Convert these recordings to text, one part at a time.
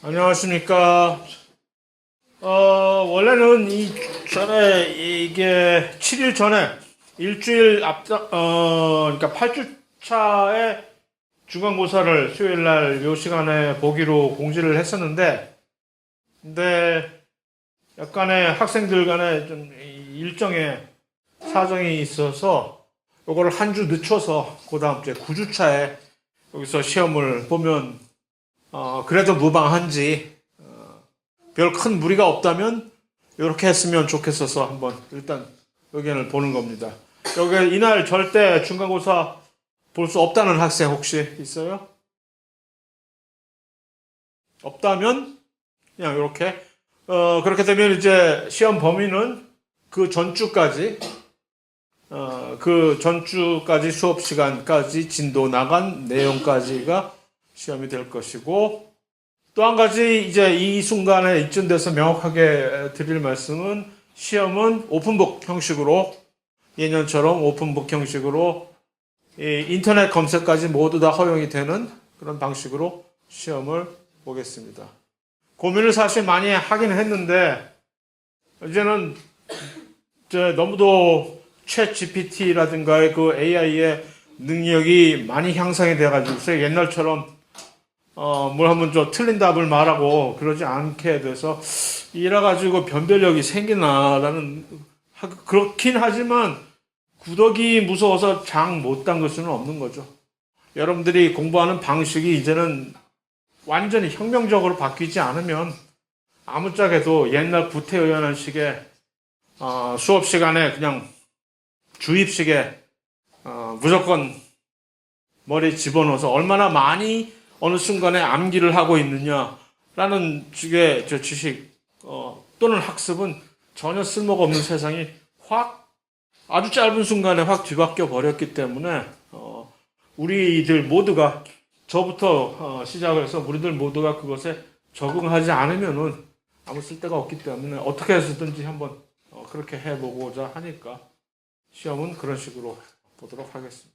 안녕하십니까. 원래는 전에 이게 7일 전에 일주일 그러니까 8주차에 중간고사를 수요일 날 요 시간에 보기로 공지를 했었는데, 근데 약간의 학생들 간에 좀 일정에 사정이 있어서 요거를 한 주 늦춰서 그 다음 주에 9주차에 여기서 시험을 보면 그래도 무방한지, 별 큰 무리가 없다면 이렇게 했으면 좋겠어서 한번 일단 의견을 보는 겁니다. 여기 이날 절대 중간고사 볼 수 없다는 학생 혹시 있어요? 없다면 그냥 이렇게 그렇게 되면 이제 시험 범위는 그 전주까지 그 전주까지 수업 시간까지 진도 나간 내용까지가 시험이 될 것이고, 또 한 가지 이제 이 순간에 이쯤 돼서 명확하게 드릴 말씀은, 시험은 오픈북 형식으로, 예년처럼 오픈북 형식으로 인터넷 검색까지 모두 다 허용이 되는 그런 방식으로 시험을 보겠습니다. 고민을 사실 많이 하긴 했는데, 이제는 너무도 챗 GPT라든가 그 AI의 능력이 많이 향상이 돼가지고 옛날처럼 뭘 하면 좀 틀린 답을 말하고 그러지 않게 돼서 이래가지고 변별력이 생기나라는, 그렇긴 하지만 구더기 무서워서 장 못 담글 수는 없는 거죠. 여러분들이 공부하는 방식이 이제는 완전히 혁명적으로 바뀌지 않으면 아무짝에도 옛날 구태의연한 식의 수업 시간에 그냥 주입식에 무조건 머리에 집어넣어서 얼마나 많이 어느 순간에 암기를 하고 있느냐라는 식의 지식 또는 학습은 전혀 쓸모가 없는 세상이 확 아주 짧은 순간에 확 뒤바뀌어 버렸기 때문에 우리들 모두가, 저부터 시작을 해서 우리들 모두가 그것에 적응하지 않으면은 아무 쓸데가 없기 때문에 어떻게 해서든지 한번 그렇게 해보고자 하니까 시험은 그런 식으로 보도록 하겠습니다.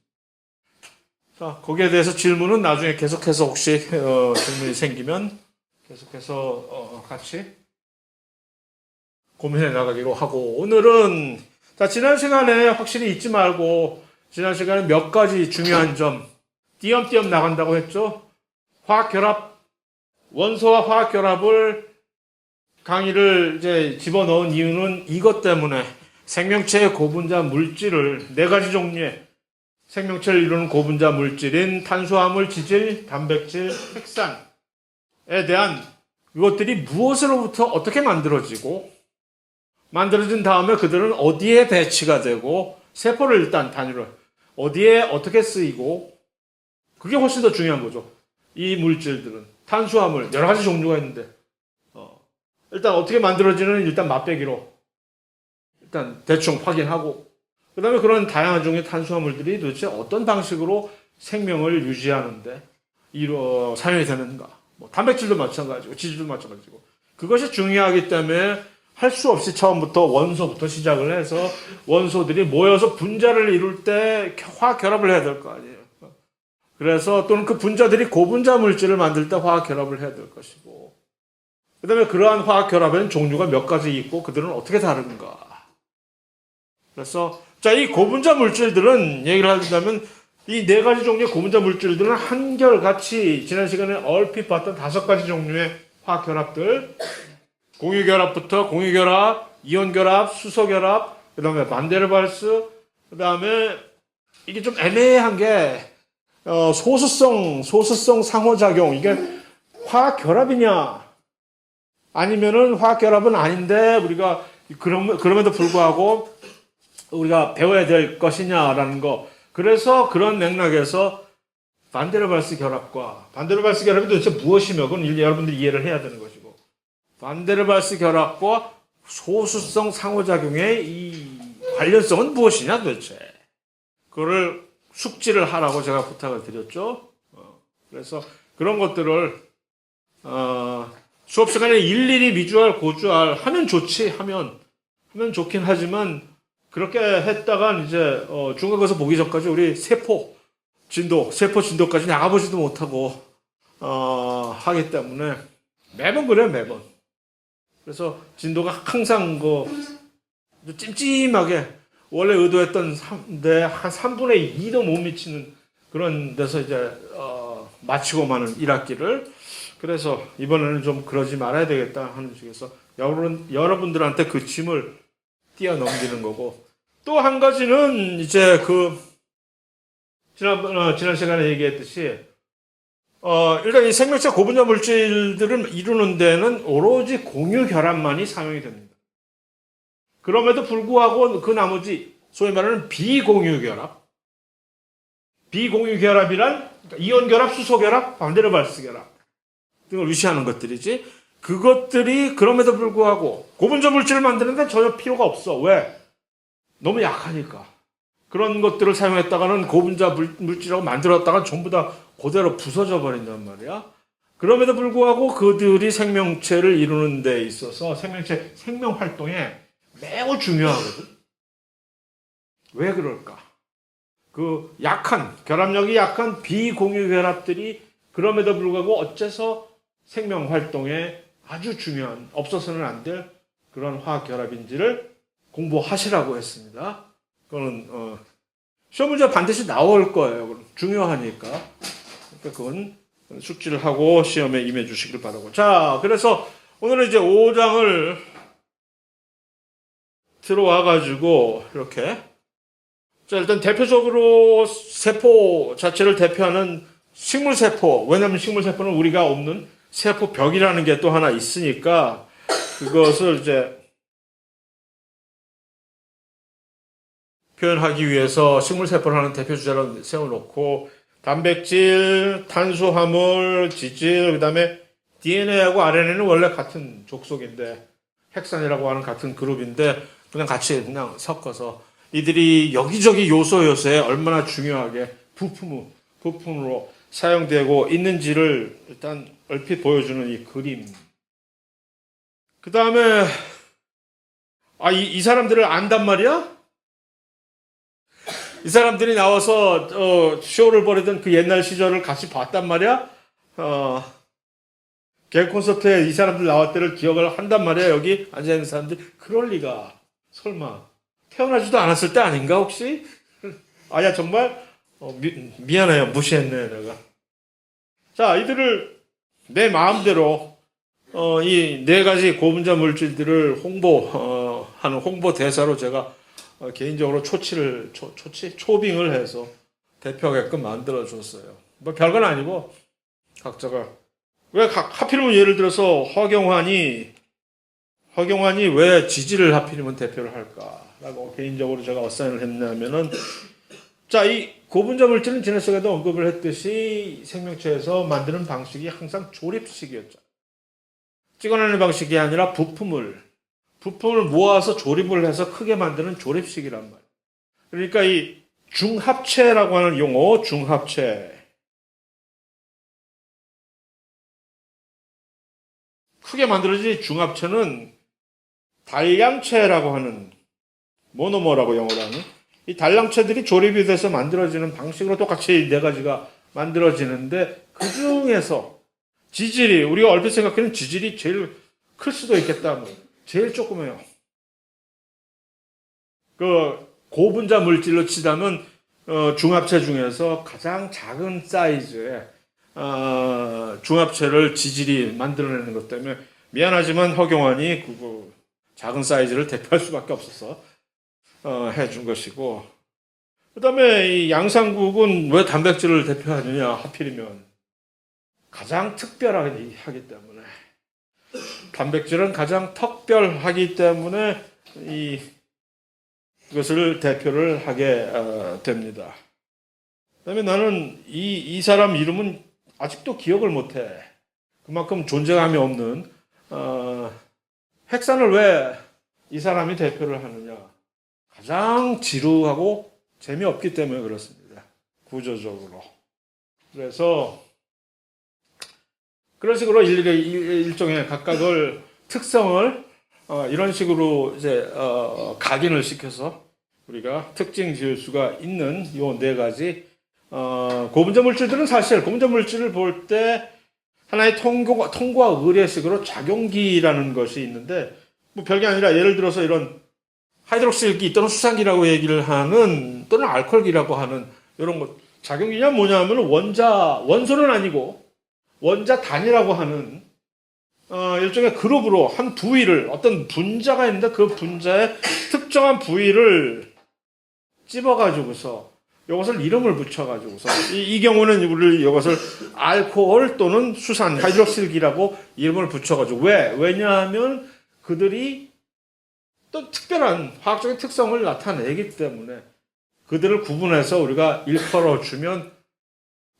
자, 거기에 대해서 질문은 나중에 계속해서 혹시 질문이 생기면 계속해서 같이 고민해 나가기로 하고, 오늘은 지난 시간에 확실히 잊지 말고, 지난 시간에 몇 가지 중요한 점 띄엄띄엄 나간다고 했죠. 화학결합, 원소와 화학결합을 강의를 이제 집어넣은 이유는 이것 때문에, 생명체의 고분자 물질을, 네 가지 종류의 생명체를 이루는 고분자 물질인 탄수화물, 지질, 단백질, 핵산에 대한 이것들이 무엇으로부터 어떻게 만들어진 다음에 그들은 어디에 배치가 되고, 세포를 일단 단위로 어디에 어떻게 쓰이고, 그게 훨씬 더 중요한 거죠. 이 물질들은 탄수화물 여러 가지 종류가 있는데 일단 어떻게 만들어지는 일단 맛배기로 일단 대충 확인하고, 그 다음에 그런 다양한 종류의 탄수화물들이 도대체 어떤 방식으로 생명을 유지하는데 사용이 되는가. 단백질도 마찬가지고 지질도 마찬가지고, 그것이 중요하기 때문에 할 수 없이 처음부터 원소부터 시작을 해서 원소들이 모여서 분자를 이룰 때 화학 결합을 해야 될 거 아니에요. 그래서 또는 그 분자들이 고분자 물질을 만들 때 화학 결합을 해야 될 것이고, 그 다음에 그러한 화학 결합에는 종류가 몇 가지 있고 그들은 어떻게 다른가. 그래서 이 고분자 물질들은 얘기를 하자면, 이 네 가지 종류의 고분자 물질들은 한결같이 지난 시간에 얼핏 봤던 5가지 종류의 화학 결합들, 공유결합부터 공유결합, 이온결합, 수소결합, 그 다음에 반데르발스, 그 다음에 이게 좀 애매한 게 소수성 상호작용, 이게 화학결합이냐 아니면은 화학결합은 아닌데 우리가 그럼에도 불구하고 우리가 배워야 될 것이냐라는 거. 그래서 그런 맥락에서 반데르발스 결합이 도대체 무엇이며, 그건 여러분들이 이해를 해야 되는 것이고, 반데르발스 결합과 소수성 상호작용의 이 관련성은 무엇이냐 도대체. 그거를 숙지를 하라고 제가 부탁을 드렸죠. 그래서 그런 것들을 수업 시간에 일일이 미주알, 고주알 하면 하면 좋긴 하지만, 그렇게 했다간 이제 중간고사 보기 전까지 우리 세포 진도까지 나가보지도 못하고 하기 때문에 매번 그래요, 매번. 그래서 진도가 항상 찜찜하게 원래 의도했던 한 3분의 2도 못 미치는 그런 데서 이제 마치고 마는 1학기를. 그래서 이번에는 좀 그러지 말아야 되겠다 하는 식에서 여러분들한테 그 짐을 뛰어넘기는 거고, 또 한 가지는 이제 지난 시간에 얘기했듯이 일단 이 생명체 고분자 물질들을 이루는 데는 오로지 공유 결합만이 사용이 됩니다. 그럼에도 불구하고 그 나머지 소위 말하는 비공유 결합이란 이온 결합, 수소 결합, 반데르발스 결합 등을 위시하는 것들이지, 그것들이 그럼에도 불구하고 고분자 물질을 만드는데 전혀 필요가 없어. 왜? 너무 약하니까. 그런 것들을 사용했다가는 고분자 물질하고 만들었다가 전부 다 그대로 부서져 버린단 말이야. 그럼에도 불구하고 그들이 생명체를 이루는 데 있어서 생명체 생명 활동에 매우 중요하거든. 왜 그럴까? 그 결합력이 약한 비공유 결합들이 그럼에도 불구하고 어째서 생명 활동에 아주 중요한, 없어서는 안 될 그런 화학 결합인지를 공부하시라고 했습니다. 그거는 시험 문제 반드시 나올 거예요. 중요하니까. 그러니까 그건 숙지를 하고 시험에 임해 주시길 바라고. 자, 그래서 오늘은 이제 5장을 들어와 가지고 이렇게, 자, 일단 대표적으로 세포 자체를 대표하는 식물세포. 왜냐하면 식물세포는 우리가 없는 세포벽이라는 게 또 하나 있으니까 그것을 이제 표현하기 위해서 식물세포를 하는 대표 주자로 세워놓고, 단백질, 탄수화물, 지질, 그 다음에 DNA하고 RNA는 원래 같은 족속인데, 핵산이라고 하는 같은 그룹인데, 그냥 섞어서 이들이 여기저기 요소에 얼마나 중요하게 부품으로 사용되고 있는지를 일단 얼핏 보여주는 이 그림. 그 다음에, 이 사람들을 안단 말이야? 이 사람들이 나와서 쇼를 벌이던 그 옛날 시절을 같이 봤단 말이야. 개그 콘서트에 이 사람들 나왔 때를 기억을 한단 말이야. 여기 앉아있는 사람들. 그럴 리가. 설마 태어나지도 않았을 때 아닌가 혹시? 아야 정말 미안해요. 무시했네 내가. 자, 이들을 내 마음대로 이 네 가지 고분자 물질들을 홍보하는 홍보 대사로 제가 개인적으로 초빙을 해서 대표하게끔 만들어줬어요. 뭐 별건 아니고, 각자가. 하필이면 예를 들어서 허경환이 왜 지질을 하필이면 대표를 할까라고 개인적으로 제가 어사인을 했냐면은, 자, 이 고분자 물질은 지난 시간에도 언급을 했듯이 생명체에서 만드는 방식이 항상 조립식이었죠. 찍어내는 방식이 아니라 부품을 모아서 조립을 해서 크게 만드는 조립식이란 말이에요. 그러니까 이 중합체라고 하는 용어, 중합체. 크게 만들어진 중합체는 단량체라고 하는, 모노머라고 영어로 하는, 이 단량체들이 조립이 돼서 만들어지는 방식으로 똑같이 네 가지가 만들어지는데, 그 중에서 지질이, 우리가 얼핏 생각하는 지질이 제일 클 수도 있겠다. 제일 조그매요. 그 고분자 물질로 치자면 중합체 중에서 가장 작은 사이즈의 중합체를 지질이 만들어내는 것 때문에, 미안하지만 허경환이 그 작은 사이즈를 대표할 수밖에 없어서 해준 것이고, 그 다음에 이 양상국은 왜 단백질을 대표하느냐 하필이면 가장 특별하게 하기 때문에, 단백질은 가장 특별하기 때문에 이것을 대표를 하게 됩니다. 그다음에 나는 이 사람 이름은 아직도 기억을 못해. 그만큼 존재감이 없는 핵산을 왜 이 사람이 대표를 하느냐? 가장 지루하고 재미없기 때문에 그렇습니다. 구조적으로. 그래서 그런 식으로 일종의 각각을 특성을 이런 식으로 이제 각인을 시켜서 우리가 특징 지을 수가 있는 요 네 가지 고분자 물질들은 사실 고분자 물질을 볼 때 하나의 통과 의례식으로 작용기라는 것이 있는데 뭐 별게 아니라 예를 들어서 이런 하이드록실기 또는 수산기라고 얘기를 하는 또는 알코올기라고 하는 이런 것 작용기냐 뭐냐면 원소는 아니고 원자 단위라고 하는 일종의 그룹으로 한 부위를 어떤 분자가 있는데 그 분자의 특정한 부위를 찝어가지고서 이것을 이름을 붙여가지고서 이 경우는 우리 이것을 알코올 또는 수산 하이드록실기라고 이름을 붙여가지고 왜냐하면 그들이 또 특별한 화학적인 특성을 나타내기 때문에 그들을 구분해서 우리가 일컬어 주면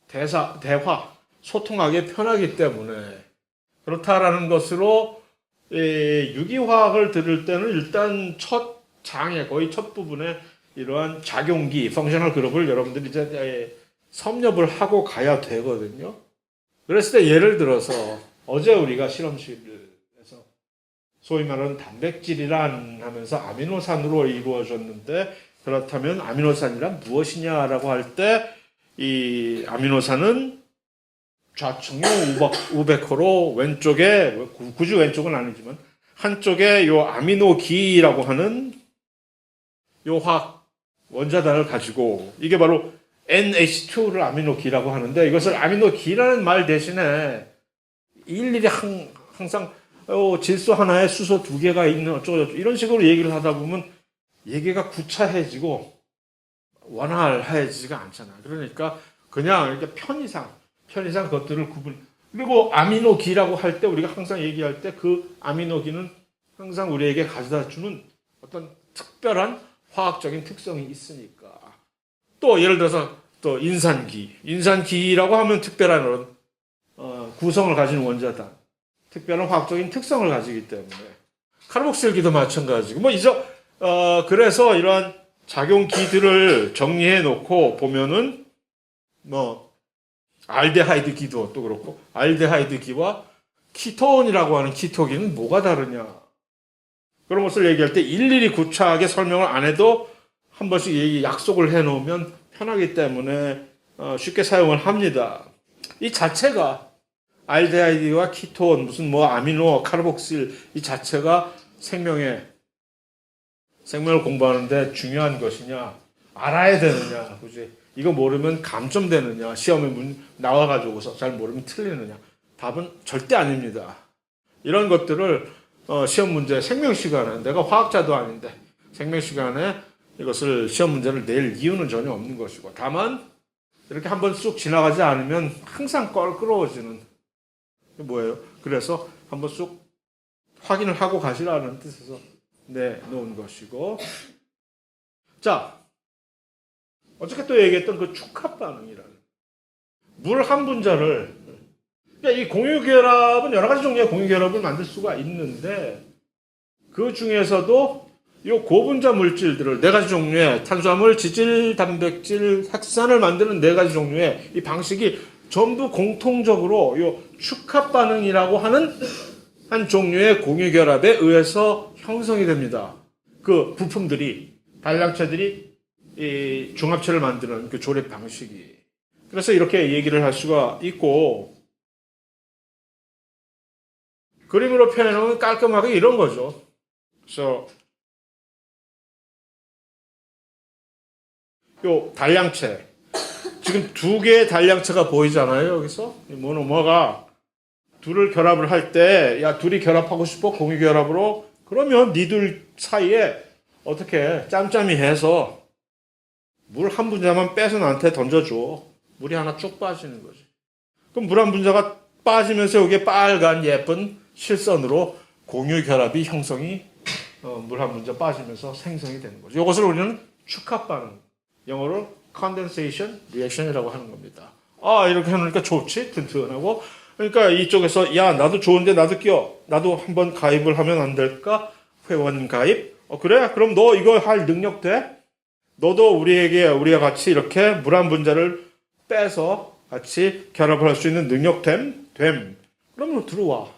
대화 소통하기 편하기 때문에 그렇다라는 것으로 유기화학을 들을 때는 일단 첫 장에 거의 첫 부분에 이러한 작용기, 펑셔널 그룹을 여러분들이 이제 섭렵을 하고 가야 되거든요. 그랬을 때 예를 들어서 어제 우리가 실험실에서 소위 말하는 단백질이란 하면서 아미노산으로 이루어졌는데 그렇다면 아미노산이란 무엇이냐라고 할 때 이 아미노산은 좌측면 우백호로 왼쪽에 굳이 왼쪽은 아니지만 한쪽에 요 아미노기라고 하는 요 화학 원자단을 가지고 이게 바로 NH2를 아미노기라고 하는데 이것을 아미노기라는 말 대신에 일일이 항상 질소 하나에 수소 두 개가 있는 어쩌고저쩌고 이런 식으로 얘기를 하다 보면 얘기가 구차해지고 원활해지지가 않잖아. 그러니까 그냥 이렇게 편의상 그것들을 그리고 아미노기라고 할 때 우리가 항상 얘기할 때 그 아미노기는 항상 우리에게 가져다 주는 어떤 특별한 화학적인 특성이 있으니까. 또 예를 들어서 또 인산기라고 하면 특별한 그런 구성을 가진 원자단, 특별한 화학적인 특성을 가지기 때문에 카르복실기도 마찬가지고 그래서 이러한 작용기들을 정리해 놓고 보면은 알데하이드기도 또 그렇고 알데하이드기와 키톤이라고 하는 키토기는 뭐가 다르냐 그런 것을 얘기할 때 일일이 구차하게 설명을 안 해도 한 번씩 약속을 해 놓으면 편하기 때문에 쉽게 사용을 합니다. 이 자체가 알데하이드와 키톤 무슨 아미노 카르복실 이 자체가 생명을 공부하는데 중요한 것이냐 알아야 되느냐 그지 이거 모르면 감점되느냐 시험에 나와가지고서 잘 모르면 틀리느냐 답은 절대 아닙니다. 이런 것들을 시험 문제 생명 시간에 내가 화학자도 아닌데 생명 시간에 이것을 시험 문제를 낼 이유는 전혀 없는 것이고 다만 이렇게 한번 쑥 지나가지 않으면 항상 껄끄러워지는 뭐예요? 그래서 한번 쑥 확인을 하고 가시라는 뜻에서 내놓은 것이고 자 어저께 또 얘기했던 그 축합 반응이라는 물 한 분자를 그러니까 이 공유결합은 여러 가지 종류의 공유결합을 만들 수가 있는데 그 중에서도 이 고분자 물질들을 네 가지 종류의 탄수화물, 지질, 단백질, 핵산을 만드는 네 가지 종류의 이 방식이 전부 공통적으로 이 축합 반응이라고 하는 한 종류의 공유결합에 의해서 형성이 됩니다. 그 부품들이 단량체들이 이 중합체를 만드는 그 조립 방식이. 그래서 이렇게 얘기를 할 수가 있고, 그림으로 표현하면 깔끔하게 이런 거죠. 그래서, 요 단량체. 지금 두 개의 단량체가 보이잖아요, 여기서. 모노머가 둘을 결합을 할 때, 야, 둘이 결합하고 싶어? 공유결합으로? 그러면 니들 사이에 어떻게 짬짬이 해서 물 한 분자만 빼서 나한테 던져줘. 물이 하나 쭉 빠지는 거지. 그럼 물 한 분자가 빠지면서 여기에 빨간 예쁜 실선으로 공유결합이 형성이 물 한 분자 빠지면서 생성이 되는 거죠. 이것을 우리는 축합 반응, 영어로 condensation reaction이라고 하는 겁니다. 이렇게 해놓으니까 좋지? 튼튼하고. 그러니까 이쪽에서 야 나도 좋은데 나도 나도 한번 가입을 하면 안 될까? 회원 가입? 그래? 그럼 너 이거 할 능력 돼? 너도 우리가 같이 이렇게 물 한 분자를 빼서 같이 결합을 할 수 있는 능력 됨? 그러면 들어와.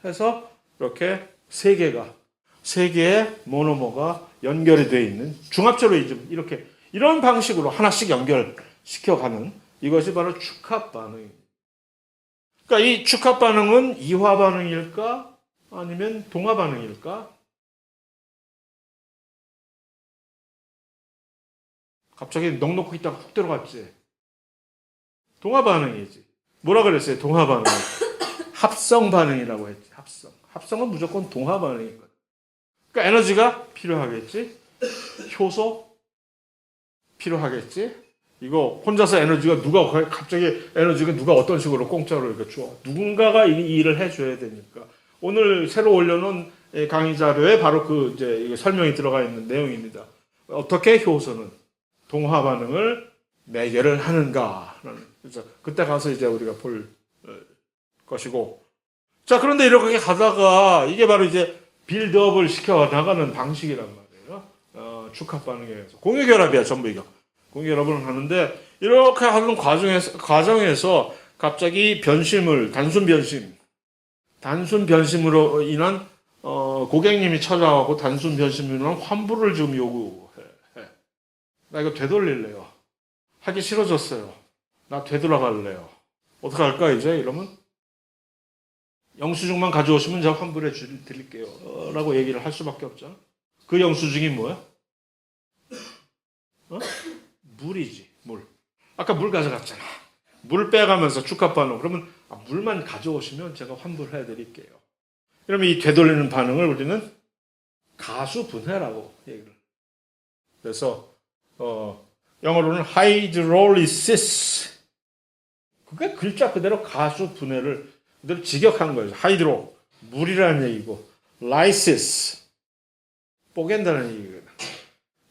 해서 이렇게 세 개의 모노머가 연결이 되어 있는 중합체로 이렇게 이런 방식으로 하나씩 연결시켜가는 이것이 바로 축합 반응입니다. 그러니까 이 축합 반응은 이화 반응일까? 아니면 동화 반응일까? 갑자기 넉넉히 있다가 훅 들어갔지. 동화 반응이지. 뭐라 그랬어요? 동화 반응. 합성 반응이라고 했지. 합성. 합성은 무조건 동화 반응이거든. 그러니까 에너지가 필요하겠지. 효소 필요하겠지. 이거 혼자서 에너지가 갑자기 에너지가 누가 어떤 식으로 공짜로 이렇게 줘. 누군가가 이 일을 해줘야 되니까. 오늘 새로 올려놓은 강의 자료에 바로 그 이제 설명이 들어가 있는 내용입니다. 어떻게 효소는 동화 반응을 매개를 하는가라는. 그래서 그때 가서 이제 우리가 볼 것이고. 자, 그런데 이렇게 가다가 이게 바로 이제 빌드업을 시켜 나가는 방식이란 말이에요. 축합 반응에 의해서. 공유결합이야, 전부 이거. 공유결합을 하는데, 이렇게 하는 과정에서 갑자기 단순 변심으로 인한, 고객님이 찾아와고 단순 변심으로 인한 환불을 지금 요구해. 나 이거 되돌릴래요. 하기 싫어졌어요. 나 되돌아갈래요. 어떡할까, 이제? 이러면? 영수증만 가져오시면 제가 환불해 드릴게요. 라고 얘기를 할 수밖에 없잖아. 그 영수증이 뭐야? 물이지, 물. 아까 물 가져갔잖아. 물 빼가면서 축합 반응. 그러면 물만 가져오시면 제가 환불해 드릴게요. 그러면 이 되돌리는 반응을 우리는 가수분해라고 얘기를. 그래서 영어로는 하이드롤리시스. 그게 글자 그대로 가수분해를 그대로 직역한 거예요. 하이드로 물이라는 얘기고, 라이시스 뽀갠다는 얘기거든.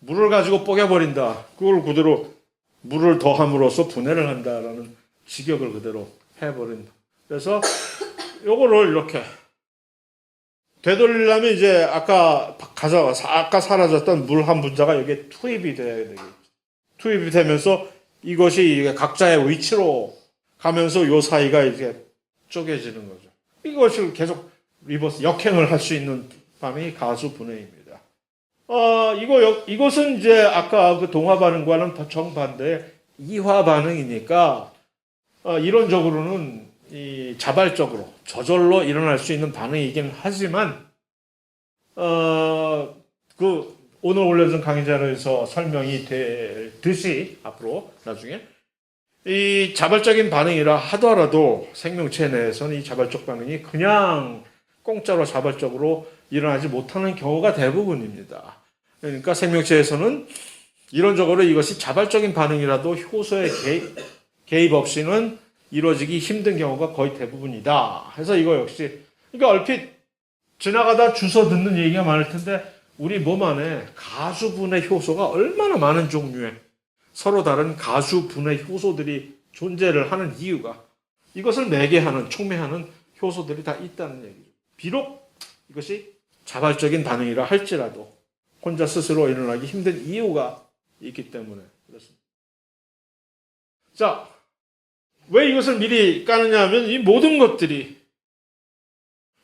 물을 가지고 뽀개버린다. 그걸 그대로 물을 더함으로써 분해를 한다라는 직역을 그대로 해버린다. 그래서 요거를 이렇게 되돌리려면 이제 아까 사라졌던 물 한 분자가 여기에 투입이 돼야 되겠죠. 투입이 되면서 이것이 각자의 위치로 가면서 요 사이가 이제 쪼개지는 거죠. 이것을 계속 리버스 역행을 할 수 있는 반응이 가수 분해입니다. 이것은 이제 아까 그 동화 반응과는 정반대의 이화 반응이니까 이론적으로는 자발적으로 저절로 일어날 수 있는 반응이긴 하지만 그 오늘 올려준 강의 자료에서 설명이 되듯이 앞으로 나중에 이 자발적인 반응이라 하더라도 생명체 내에서는 이 자발적 반응이 그냥 공짜로 자발적으로 일어나지 못하는 경우가 대부분입니다. 그러니까 생명체에서는 이론적으로 이것이 자발적인 반응이라도 효소의 개입 없이는 이루어지기 힘든 경우가 거의 대부분이다. 해서 이거 역시, 그러니까 얼핏 지나가다 주워 듣는 얘기가 많을 텐데 우리 몸 안에 가수분해 효소가 얼마나 많은 종류의 서로 다른 가수분해 효소들이 존재를 하는 이유가 이것을 매개하는, 촉매하는 효소들이 다 있다는 얘기죠. 비록 이것이 자발적인 반응이라 할지라도 혼자 스스로 일어나기 힘든 이유가 있기 때문에 그렇습니다. 자, 왜 이것을 미리 까느냐 하면 이 모든 것들이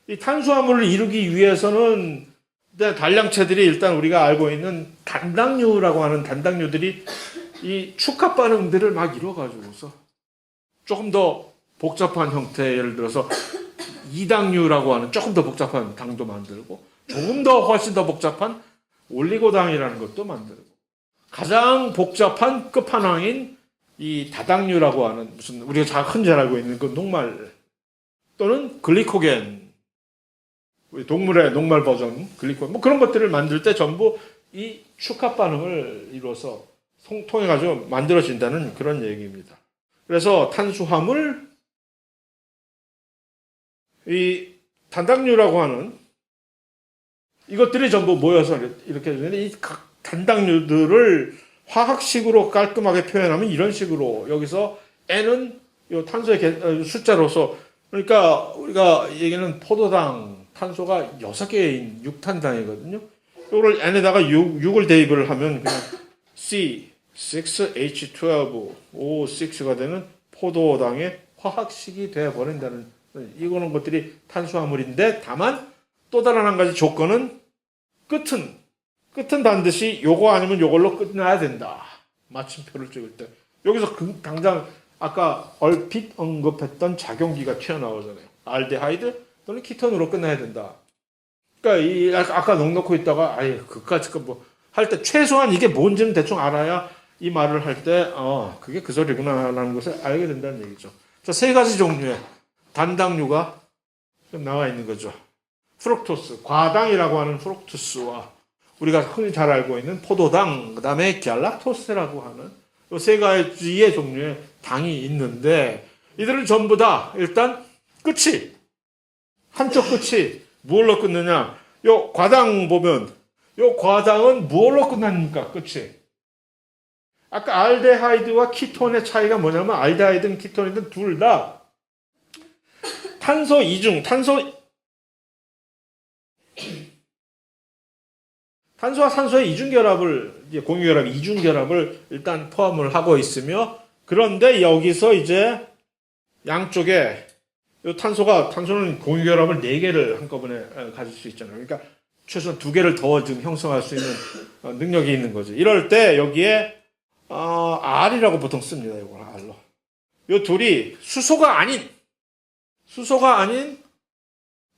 이 탄수화물을 이루기 위해서는 단량체들이 일단 우리가 알고 있는 단당류라고 하는 단당류들이 이 축합 반응들을 막 이뤄가지고서 조금 더 복잡한 형태, 예를 들어서 이당류라고 하는 조금 더 복잡한 당도 만들고 조금 더 훨씬 더 복잡한 올리고당이라는 것도 만들고 가장 복잡한 끝판왕인 이 다당류라고 하는 무슨 우리가 흔히 잘 알고 있는 그 녹말 또는 글리코겐, 우리 동물의 녹말 버전 글리코겐 뭐 그런 것들을 만들 때 전부 이 축합 반응을 이루어서 통해 가지고 만들어진다는 그런 얘기입니다. 그래서 탄수화물, 이 단당류라고 하는 이것들이 전부 모여서 이렇게 되는데 이 각 단당류들을 화학식으로 깔끔하게 표현하면 이런 식으로 여기서 N은 이 탄소의 숫자로서 그러니까 우리가 얘기는 포도당 탄소가 6개인 6탄당이거든요. 이걸 N에다가 6을 대입을 하면 그냥 C6H12O6가 되는 포도당의 화학식이 되어버린다는 이거는 것들이 탄수화물인데 다만 또 다른 한 가지 조건은 끝은 반드시 요거 아니면 요걸로 끝나야 된다. 마침표를 찍을 때. 여기서 당장 아까 얼핏 언급했던 작용기가 튀어나오잖아요. 알데하이드 또는 키톤으로 끝나야 된다. 그러니까 아까 넉넉히 있다가 아예 그까짓 거뭐할 때 최소한 이게 뭔지는 대충 알아야 이 말을 할 때 그게 그 소리구나라는 것을 알게 된다는 얘기죠. 자, 세 가지 종류의 단당류가 나와 있는 거죠. 프룩토스, 과당이라고 하는 프룩토스와 우리가 흔히 잘 알고 있는 포도당, 그 다음에 갤락토스라고 하는 이 세 가지의 종류의 당이 있는데 이들은 전부 다 일단 끝이 한쪽 끝이 무엇로 끝느냐? 요 과당 보면 요 과당은 무엇로 끝납니까? 끝이. 아까 알데하이드와 키톤의 차이가 뭐냐면 알데하이드든 키톤이든 둘 다 탄소 이중, 탄소와 산소의 이중결합을, 공유결합, 이중결합을 일단 포함을 하고 있으며, 그런데 여기서 이제 양쪽에 탄소는 공유결합을 4개를 한꺼번에 가질 수 있잖아요. 그러니까 최소한 2개를 더 지금 형성할 수 있는 능력이 있는 거죠. 이럴 때 여기에 R이라고 보통 씁니다. 이걸 R로. 이 둘이 수소가 아닌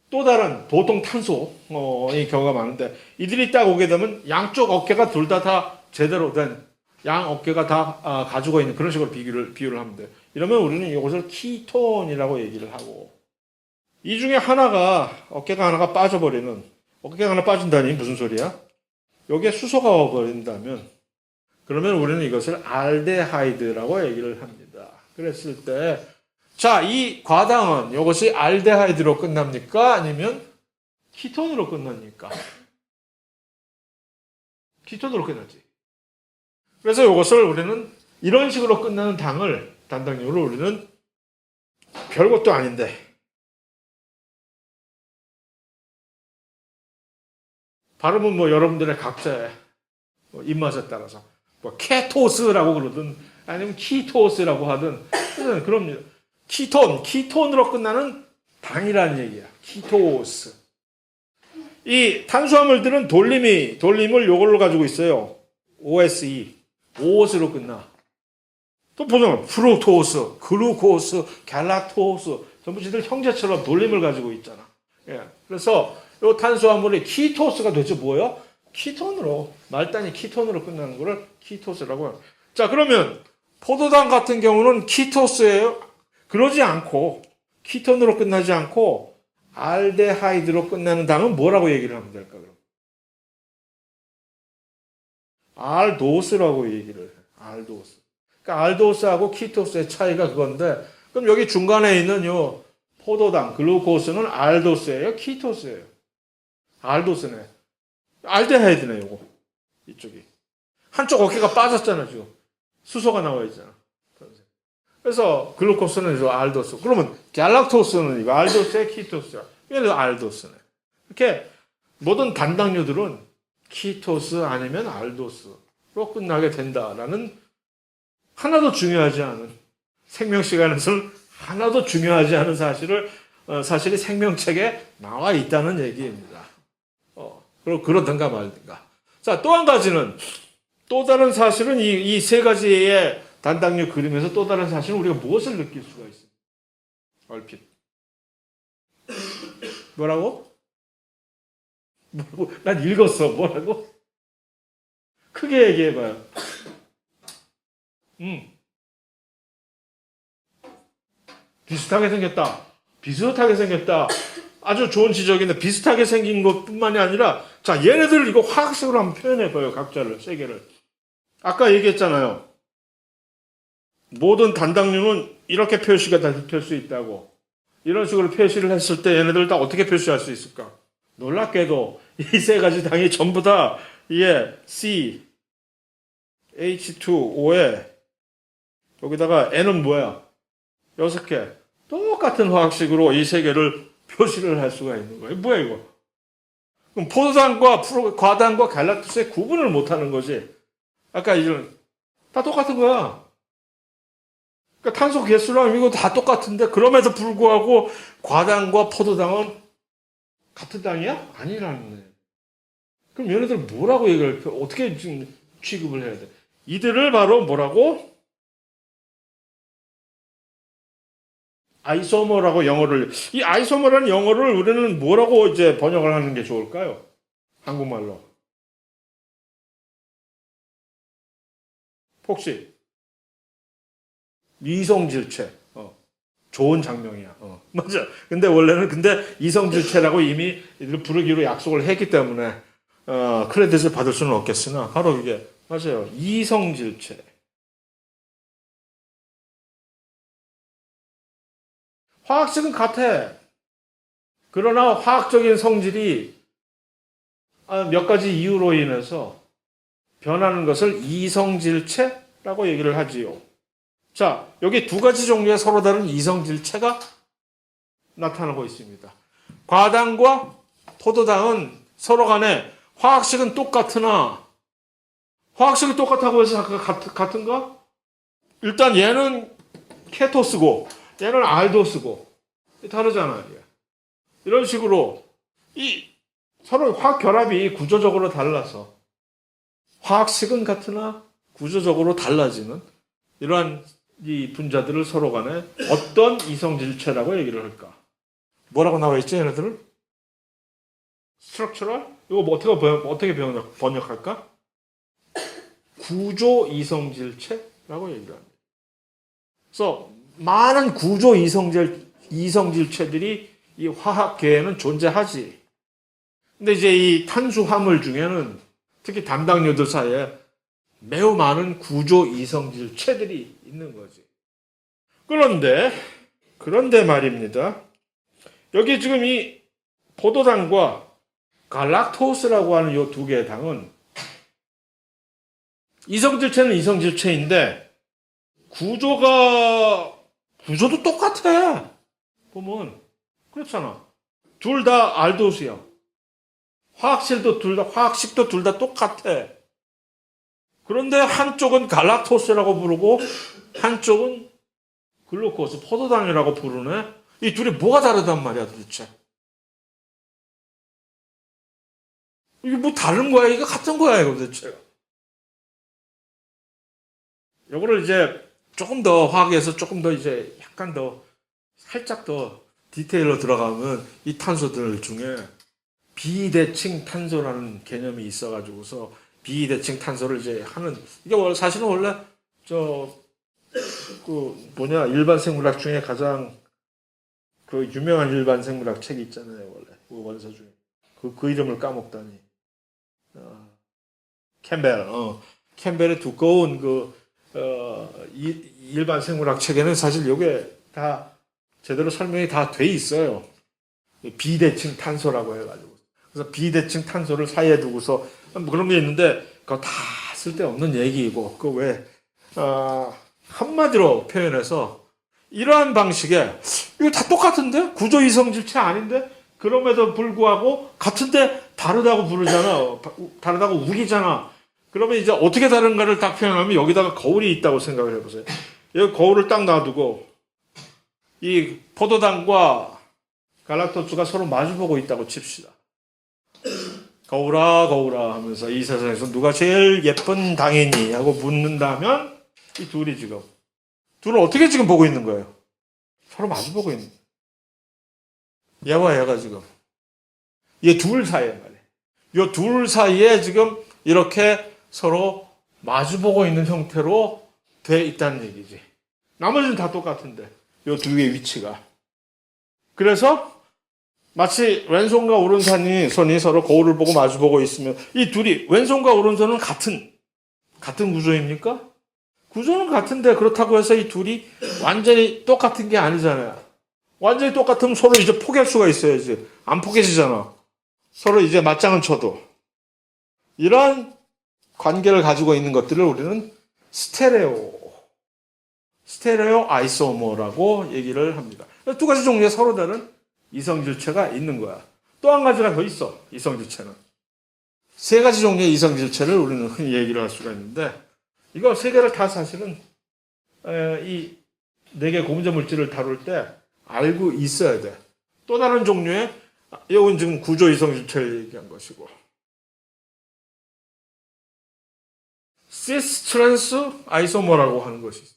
또 다른 보통 탄소의 경우가 많은데 이들이 딱 오게 되면 양쪽 어깨가 둘 다 제대로 된 양 어깨가 다 가지고 있는 그런 식으로 비유를 하면 돼요. 이러면 우리는 이것을 키톤이라고 얘기를 하고 이 중에 어깨가 하나가 빠져버리는 어깨가 하나 빠진다니 무슨 소리야? 여기에 수소가 와버린다면 그러면 우리는 이것을 알데하이드라고 얘기를 합니다. 그랬을 때 자, 이 과당은 이것이 알데하이드로 끝납니까? 아니면 키톤으로 끝납니까? 키톤으로 끝났지. 그래서 이것을 우리는 이런 식으로 끝나는 단당류를 우리는 별것도 아닌데 발음은 여러분들의 각자의 입맛에 따라서 케토스라고 그러든 아니면 키토스라고 하든 그럼 키톤으로 끝나는 당이라는 얘기야. 키토스. 이 탄수화물들은 돌림을 이걸로 가지고 있어요. OS로 끝나. 또 보면 프루토스, 글루코스, 갤락토스 전부 지들 형제처럼 돌림을 가지고 있잖아. 예. 그래서 이 탄수화물의 키토스가 도대체 뭐예요? 키톤으로 말단이 키톤으로 끝나는 거를 키토스라고 해요. 자, 그러면 포도당 같은 경우는 키토스예요. 그러지 않고 키톤으로 끝나지 않고 알데하이드로 끝나는 당은 뭐라고 얘기를 하면 될까? 그럼 알도스라고 얘기를 해. 알도스. 그러니까 알도스하고 키토스의 차이가 그건데 그럼 여기 중간에 있는 요 포도당 글루코스는 알도스예요, 키토스예요? 알도스네. 알데하이드네 요거. 이쪽이. 한쪽 어깨가 빠졌잖아 지금. 수소가 나와 있잖아. 그래서 글루코스는 이거 알도스. 그러면 갤락토스는 이거 알도스의 키토스야. 얘는 알도스네. 이렇게 모든 단당류들은 키토스 아니면 알도스로 끝나게 된다라는 하나도 중요하지 않은 생명 시간에서는 하나도 중요하지 않은 사실이 생명책에 나와 있다는 얘기입니다. 그러든가 말든가. 자, 또 한 가지는 또 다른 사실은 이 세 가지의 단당류 그림에서 또 다른 사실은 우리가 무엇을 느낄 수가 있습니다. 얼핏. 뭐라고? 난 읽었어. 뭐라고? 크게 얘기해봐요. 비슷하게 생겼다. 비슷하게 생겼다. 아주 좋은 지적인데 비슷하게 생긴 것뿐만이 아니라 자, 얘네들 이거 화학식으로 한번 표현해봐요. 각자를, 세 개를. 아까 얘기했잖아요. 모든 단당류는 이렇게 표시가 될 수 있다고. 이런 식으로 표시를 했을 때 얘네들 다 어떻게 표시할 수 있을까? 놀랍게도 이 세 가지 당이 전부 다 C, H2O에 여기다가 N은 뭐야? 6개. 똑같은 화학식으로 이 세 개를 표시를 할 수가 있는 거예요. 뭐야 이거? 그럼 포도당과 과당과 갤락토스의 구분을 못하는 거지. 아까 이런 다 똑같은 거야. 그러니까 탄소 개수랑 이거 다 똑같은데 그럼에도 불구하고 과당과 포도당은 같은 당이야? 아니라는 거예요. 그럼 얘네들 뭐라고 얘기를 어떻게 지금 취급을 해야 돼? 이들을 바로 뭐라고? 아이소머라고 영어를, 이 아이소머라는 영어를 우리는 뭐라고 이제 번역을 하는 게 좋을까요? 한국말로. 혹시 이성질체. 좋은 장면이야. 맞아. 근데 원래는 근데 이성질체라고 이미 이들 부르기로 약속을 했기 때문에 크레딧을 받을 수는 없겠으나 바로 이게 맞아요. 이성질체. 화학식은 같아. 그러나 화학적인 성질이 몇 가지 이유로 인해서 변하는 것을 이성질체라고 얘기를 하지요. 자, 여기 두 가지 종류의 서로 다른 이성질체가 나타나고 있습니다. 과당과 포도당은 서로 간에 화학식은 똑같으나 화학식이 똑같다고 해서 같은가? 일단 얘는 케토스고 얘는 알도스고 다르잖아요. 이런 식으로 이 서로 화학 결합이 구조적으로 달라서 화학식은 같으나 구조적으로 달라지는 이러한 이 분자들을 서로 간에 어떤 이성질체라고 얘기를 할까? 뭐라고 나와 있지, 얘네들은? 스트럭처럴? 이거 뭐 어떻게 번역할까? 구조 이성질체라고 얘기를 합니다. 그래서 많은 구조 이성질체들이 이 화학계에는 존재하지. 근데 이제 이 탄수화물 중에는 특히 단당류들 사이에 매우 많은 구조 이성질체들이 있는 거지. 그런데 말입니다. 여기 지금 이 포도당과 갈락토스라고 하는 이 두 개의 당은 이성질체는 이성질체인데 구조도 똑같아. 보면 그렇잖아. 둘 다 알도스야. 화학식도 둘 다 똑같아. 그런데 한쪽은 갈락토스라고 부르고 한쪽은 글루코스, 포도당이라고 부르네. 이 둘이 뭐가 다르단 말이야, 도대체. 이게 뭐 다른 거야? 이거 같은 거야, 이거 도대체. 요거를 이제 조금 더 화학에서 조금 더 이제 약간 더 살짝 더 디테일로 들어가면 이 탄소들 중에 비대칭 탄소라는 개념이 있어가지고서 비대칭 탄소를 이제 하는 이게 사실은 원래 저 그 뭐냐 일반 생물학 중에 가장 그 유명한 일반 생물학 책이 있잖아요 원래 그 원서 중에 그 이름을 까먹다니 캠벨 캠벨의 두꺼운 일반 생물학 책에는 사실 이게 다 제대로 설명이 다 돼 있어요. 비대칭 탄소라고 해가지고. 그래서 비대칭 탄소를 사이에 두고서 뭐 그런 게 있는데 그거 다 쓸데없는 얘기이고 그 왜 한마디로 표현해서 이러한 방식에 이거 다 똑같은데 구조 이성질체 아닌데 그럼에도 불구하고 같은데 다르다고 부르잖아. 다르다고 우기잖아. 그러면 이제 어떻게 다른가를 딱 표현하면 여기다가 거울이 있다고 생각을 해보세요. 여기 거울을 딱 놔두고 이 포도당과 갈락토스가 서로 마주보고 있다고 칩시다. 거울아 거울아 하면서 이 세상에서 누가 제일 예쁜 당이니 하고 묻는다면 이 둘은 어떻게 지금 보고 있는 거예요? 서로 마주보고 있는 거예요. 얘와 얘가 지금 얘 둘 사이에 말이에요. 이 둘 사이에 지금 이렇게 서로 마주보고 있는 형태로 돼 있다는 얘기지. 나머지는 다 똑같은데 이 두 개의 위치가. 그래서 마치 왼손과 오른손이 서로 거울을 보고 마주보고 있으면 이 둘이 왼손과 오른손은 같은 구조입니까? 구조는 같은데 그렇다고 해서 이 둘이 완전히 똑같은 게 아니잖아요. 완전히 똑같으면 서로 이제 포기할 수가 있어야지. 안 포개지잖아. 서로 이제 맞짱은 쳐도. 이런 관계를 가지고 있는 것들을 우리는 스테레오 아이소모라고 얘기를 합니다. 두 가지 종류의 서로 다른 이성질체가 있는 거야. 또 한 가지가 더 있어. 이성질체는. 세 가지 종류의 이성질체를 우리는 흔히 얘기를 할 수가 있는데 이거 세 개를 다 사실은 이 네 개 고분자 물질을 다룰 때 알고 있어야 돼. 또 다른 종류의 이건 지금 구조 이성질체를 얘기한 것이고 시스 트랜스 아이소머라고 하는 것이 있어.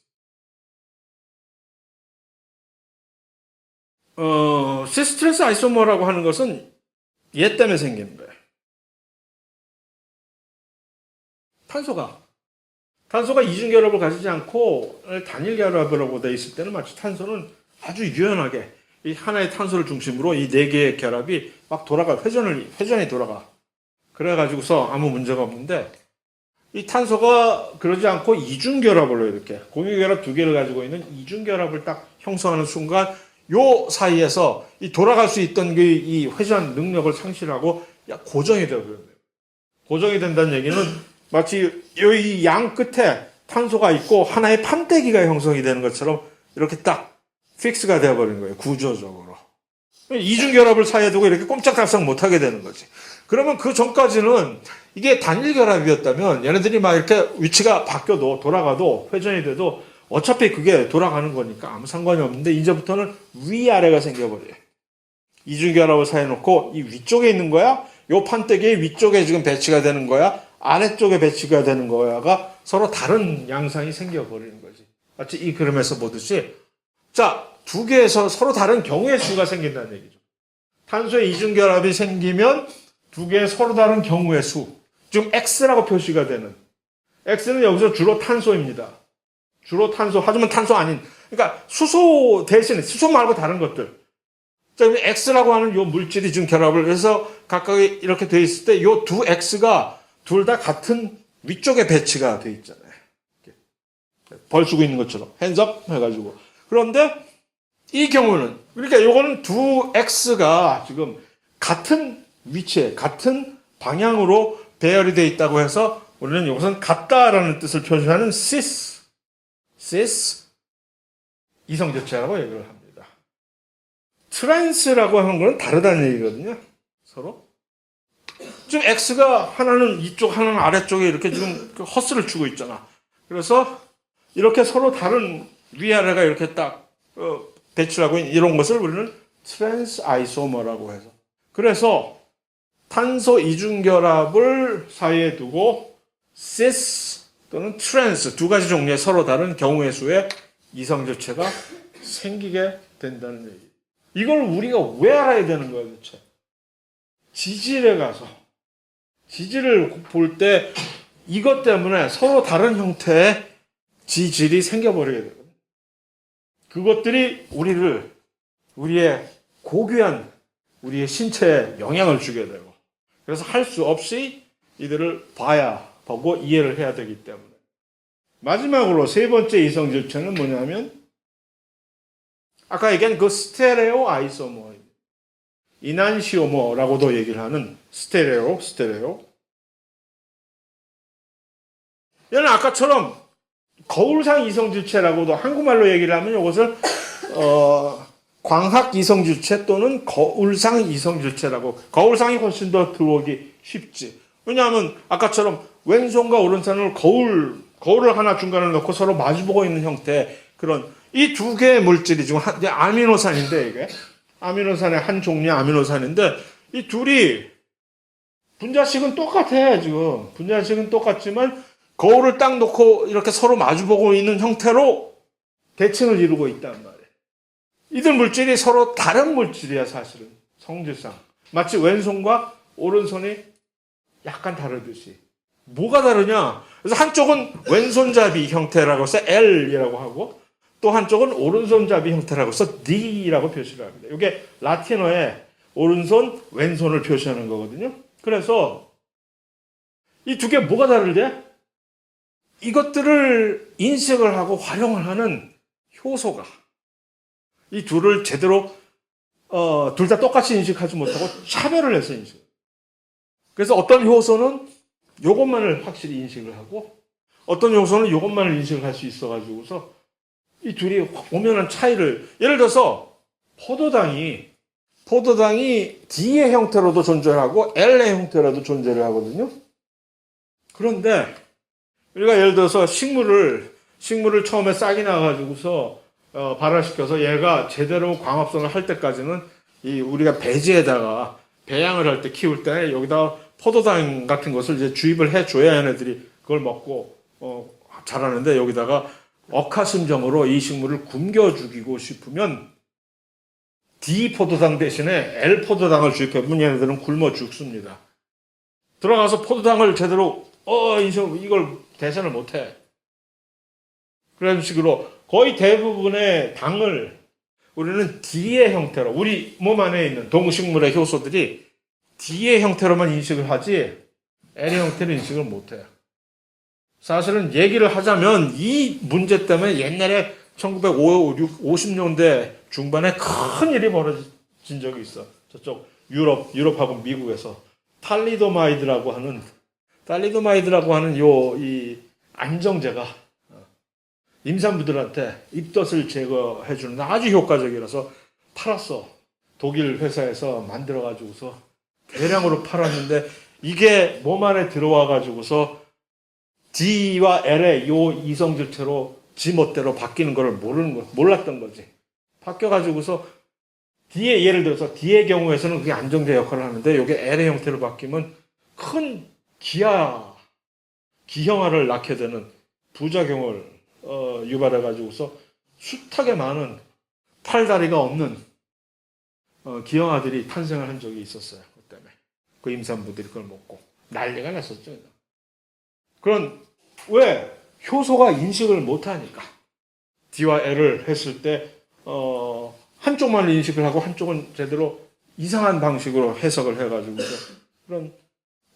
시스트레스 아이소머라고 하는 것은 얘 때문에 생기는 거예요. 탄소가 이중 결합을 가지지 않고 단일 결합이라고 되어 있을 때는 마치 탄소는 아주 유연하게 이 하나의 탄소를 중심으로 이 네 개의 결합이 막 회전이 돌아가. 그래가지고서 아무 문제가 없는데 이 탄소가 그러지 않고 이중 결합으로 이렇게 공유 결합 두 개를 가지고 있는 이중 결합을 딱 형성하는 순간 요 사이에서 이 돌아갈 수 있던 이 회전 능력을 상실하고 고정이 되어버려요. 고정이 된다는 얘기는 마치 이 양 끝에 탄소가 있고 하나의 판때기가 형성이 되는 것처럼 이렇게 딱 픽스가 되어버리는 거예요. 구조적으로. 이중결합을 사이에 두고 이렇게 꼼짝달싹 못하게 되는 거지. 그러면 그 전까지는 이게 단일결합이었다면 얘네들이 막 이렇게 위치가 바뀌어도 돌아가도 회전이 돼도 어차피 그게 돌아가는 거니까 아무 상관이 없는데 이제부터는 위아래가 생겨버려요. 이중결합을 사이에 놓고 이 위쪽에 있는 거야? 요 판때기 위쪽에 지금 배치가 되는 거야? 아래쪽에 배치가 되는 거야가 서로 다른 양상이 생겨버리는 거지. 마치 이 그림에서 보듯이 자, 두 개에서 서로 다른 경우의 수가 생긴다는 얘기죠. 탄소의 이중결합이 생기면 두 개의 서로 다른 경우의 수. 지금 X라고 표시가 되는. X는 여기서 주로 탄소입니다. 주로 탄소, 하지만 탄소 아닌. 그러니까 수소 대신에, 수소 말고 다른 것들. 자, X라고 하는 요 물질이 지금 결합을 해서 각각 이렇게 돼 있을 때 요 두 X가 둘 다 같은 위쪽에 배치가 돼 있잖아요. 벌 쓰고 있는 것처럼. 핸즈업 해가지고. 그런데 이 경우는, 그러니까 요거는 두 X가 지금 같은 위치에, 같은 방향으로 배열이 되어 있다고 해서 우리는 이것은 같다라는 뜻을 표시하는 cis 이성조체라고 얘기를 합니다. trans라고 하는 건 다르다는 얘기거든요. 서로. 지금 X가 하나는 이쪽, 하나는 아래쪽에 이렇게 지금 허스를 주고 있잖아. 그래서 이렇게 서로 다른 위아래가 이렇게 딱 배치하고 있는 이런 것을 우리는 트랜스 아이소머라고 해서. 그래서 탄소 이중결합을 사이에 두고 cis 또는 트랜스 두 가지 종류의 서로 다른 경우의 수의 이성조체가 생기게 된다는 얘기. 이걸 우리가 왜 알아야 되는 거야 도대체? 지질에 가서 지질을 볼 때 이것 때문에 서로 다른 형태의 지질이 생겨버리게 되거든. 그것들이 우리의 고귀한 우리의 신체에 영향을 주게 되고, 그래서 할 수 없이 이들을 보고 이해를 해야 되기 때문에. 마지막으로 세 번째 이성질체는 뭐냐면, 아까 얘기한 그 스테레오 아이소머, 이난시오머라고도 얘기를 하는 스테레오. 얘는 아까처럼 거울상 이성질체라고도 한국말로 얘기를 하면 이것을 광학 이성질체 또는 거울상 이성질체라고. 거울상이 훨씬 더 들어오기 쉽지. 왜냐하면 아까처럼 왼손과 오른손을 거울을 하나 중간에 넣고 서로 마주보고 있는 형태, 그런 이 두 개의 물질이 지금 아미노산인데, 이게 아미노산의 한 종류의 아미노산인데 이 둘이 분자식은 똑같아. 지금 분자식은 똑같지만 거울을 딱 놓고 이렇게 서로 마주보고 있는 형태로 대칭을 이루고 있단 말이에요. 이들 물질이 서로 다른 물질이야, 사실은. 성질상. 마치 왼손과 오른손이 약간 다르듯이. 뭐가 다르냐? 그래서 한쪽은 왼손잡이 형태라고 해서 L이라고 하고, 또 한쪽은 오른손잡이 형태라고 해서 D라고 표시를 합니다. 이게 라틴어에 오른손, 왼손을 표시하는 거거든요. 그래서 이 두 개 뭐가 다르대? 이것들을 인식을 하고 활용을 하는 효소가 이 둘을 제대로 둘 다 똑같이 인식하지 못하고 차별을 해서 인식. 그래서 어떤 효소는 이것만을 확실히 인식을 하고 어떤 효소는 이것만을 인식을 할 수 있어가지고서 이 둘이 오면한 차이를, 예를 들어서 포도당이 D의 형태로도 존재하고 L의 형태로도 존재를 하거든요. 그런데 우리가 예를 들어서 식물을 처음에 싹이 나가지고서 발화시켜서 얘가 제대로 광합성을 할 때까지는 우리가 배지에다가 배양을 할 때 키울 때 여기다 포도당 같은 것을 이제 주입을 해줘야 얘네들이 그걸 먹고 자라는데, 여기다가 억하심정으로 이 식물을 굶겨 죽이고 싶으면 D 포도당 대신에 L 포도당을 주입해보면 얘네들은 굶어 죽습니다. 들어가서 포도당을 제대로 이걸 대신을 못해. 그런 식으로 거의 대부분의 당을 우리는 D의 형태로, 우리 몸 안에 있는 동식물의 효소들이 D의 형태로만 인식을 하지 L의 형태로 인식을 못해요. 사실은 얘기를 하자면 이 문제 때문에 옛날에 1950년대 중반에 큰 일이 벌어진 적이 있어. 저쪽 유럽하고 미국에서 탈리도마이드라고 하는 이 안정제가 임산부들한테 입덧을 제거해주는 아주 효과적이라서 팔았어. 독일 회사에서 만들어가지고서 대량으로 팔았는데 이게 몸 안에 들어와가지고서 D와 L의 요 이성질체로 지 멋대로 바뀌는 걸 몰랐던 거지. 바뀌어가지고서 예를 들어서 D의 경우에서는 그게 안정제 역할을 하는데 이게 L의 형태로 바뀌면 큰 기형아를 낳게 되는 부작용을 유발해가지고서 숱하게 많은 팔다리가 없는 기형아들이 탄생을 한 적이 있었어요. 그 때문에 그 임산부들이 그걸 먹고 난리가 났었죠. 왜? 효소가 인식을 못하니까. D와 L을 했을 때 한쪽만 인식을 하고 한쪽은 제대로 이상한 방식으로 해석을 해가지고 그런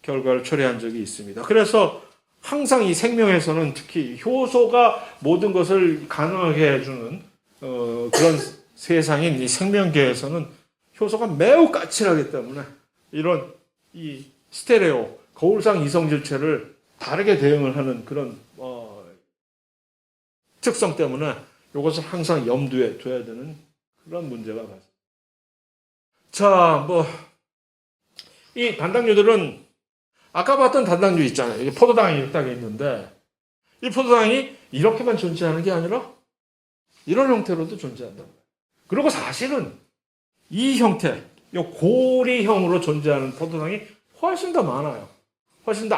결과를 초래한 적이 있습니다. 그래서 항상 이 생명에서는 특히 효소가 모든 것을 가능하게 해주는 그런 세상인 이 생명계에서는 효소가 매우 까칠하기 때문에 이런 이 스테레오 거울상 이성질체를 다르게 대응을 하는 그런 특성 때문에 이것을 항상 염두에 둬야 되는 그런 문제가 발생. 자, 이 단당류들은 아까 봤던 단당류 있잖아요. 이게 포도당이 이렇게 있는데 이 포도당이 이렇게만 존재하는 게 아니라 이런 형태로도 존재한다. 그리고 사실은 이 형태, 이 고리형으로 존재하는 포도당이 훨씬 더 많아요. 훨씬 더